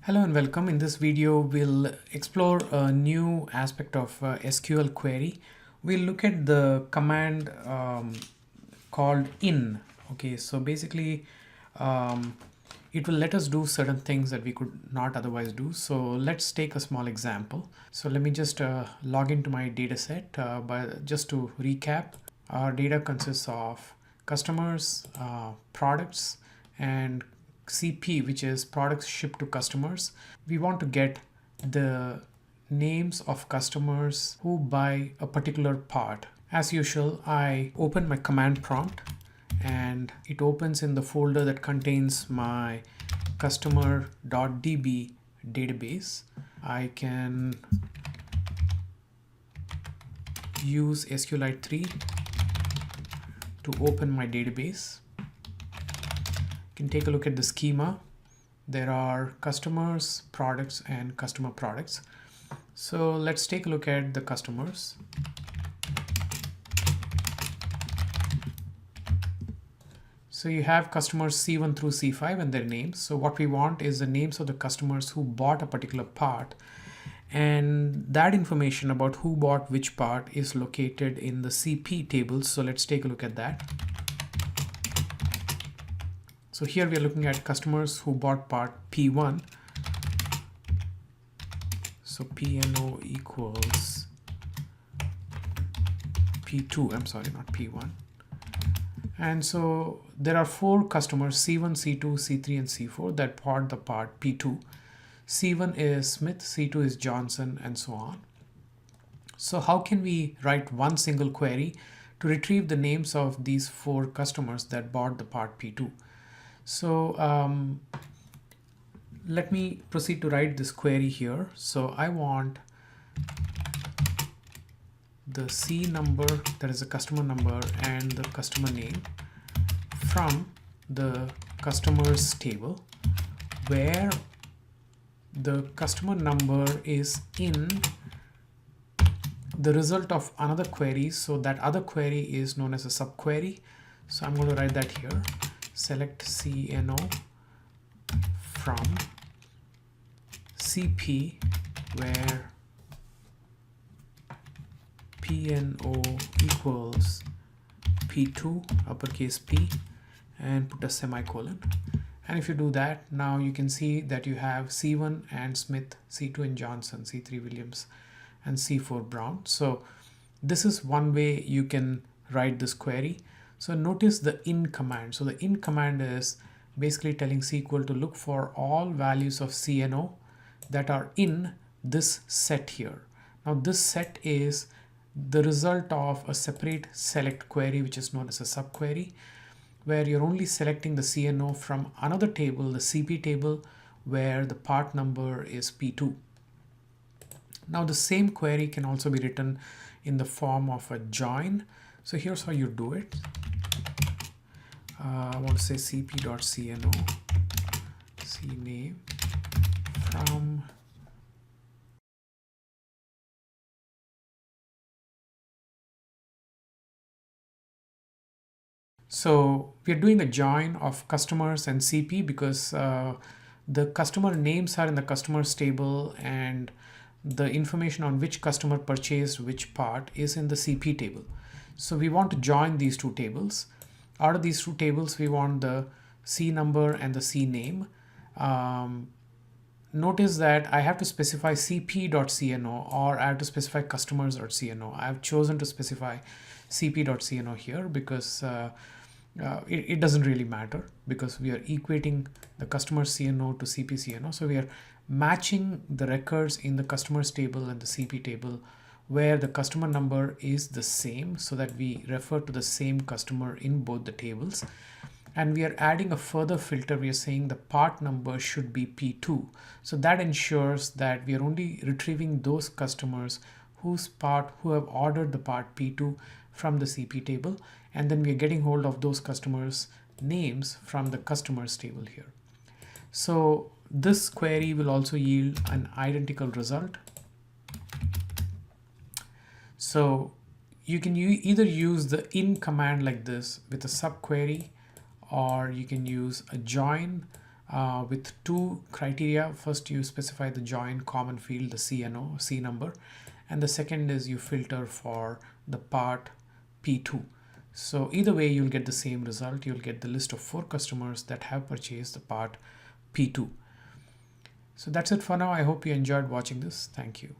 Hello and welcome. In this video, we'll explore a new aspect of SQL query. We'll look at the command called in. Okay, so basically it will let us do certain things that we could not otherwise do. So let's take a small example. So let me just log into my data set. But just to recap, our data consists of customers, products, and CP, which is products shipped to customers. We want to get the names of customers who buy a particular part. As usual, I open my command prompt and it opens in the folder that contains my customer.db database. I can use SQLite3 to open my database. Can take a look at the schema. There are customers, products, and customer products. So let's take a look at the customers. So you have customers C1 through C5 and their names. So what we want is the names of the customers who bought a particular part. And that information about who bought which part is located in the CP table. So let's take a look at that. So here we are looking at customers who bought part P1. So PNO equals P2, I'm sorry, not P1. And so there are 4 customers, C1, C2, C3, and C4 that bought the part P2. C1 is Smith, C2 is Johnson, and so on. So how can we write one single query to retrieve the names of these 4 customers that bought the part P2? So let me proceed to write this query here. So I want the C number, that is the customer number, and the customer name from the customers table, where the customer number is in the result of another query. So that other query is known as a subquery. So I'm going to write that here. Select CNO from CP where PNO equals P2 uppercase P and put a semicolon. And if you do that, now you can see that you have C1 and Smith, C2 and Johnson, C3 Williams, and C4 Brown. So this is one way you can write this query. So notice the in command. So the in command is basically telling SQL to look for all values of CNO that are in this set here. Now this set is the result of a separate select query, which is known as a subquery, where you're only selecting the CNO from another table, the CP table, where the part number is P2. Now the same query can also be written in the form of a join. So here's how you do it. I want to say cp.cno cname from so we're doing a join of customers and CP because the customer names are in the customers table and the information on which customer purchased which part is in the CP table. So we want to join these two tables. Out of these two tables, we want the C number and the C name. Notice that I have to specify cp.cno or I have to specify customers.cno. I have chosen to specify cp.cno here because it doesn't really matter because we are equating the customer CNO to CP CNO. So we are matching the records in the customers table and the CP table where the customer number is the same so that we refer to the same customer in both the tables. And we are adding a further filter. We are saying the part number should be P2. So that ensures that we are only retrieving those customers who have ordered the part P2 from the CP table. And then we are getting hold of those customers' names from the customers table here. So this query will also yield an identical result. So you can either use the in command like this with a subquery, or you can use a join with two criteria. First, you specify the join common field, the CNO, C number, and the second is you filter for the part P2. So either way, you'll get the same result. You'll get the list of 4 customers that have purchased the part P2. So that's it for now. I hope you enjoyed watching this. Thank you.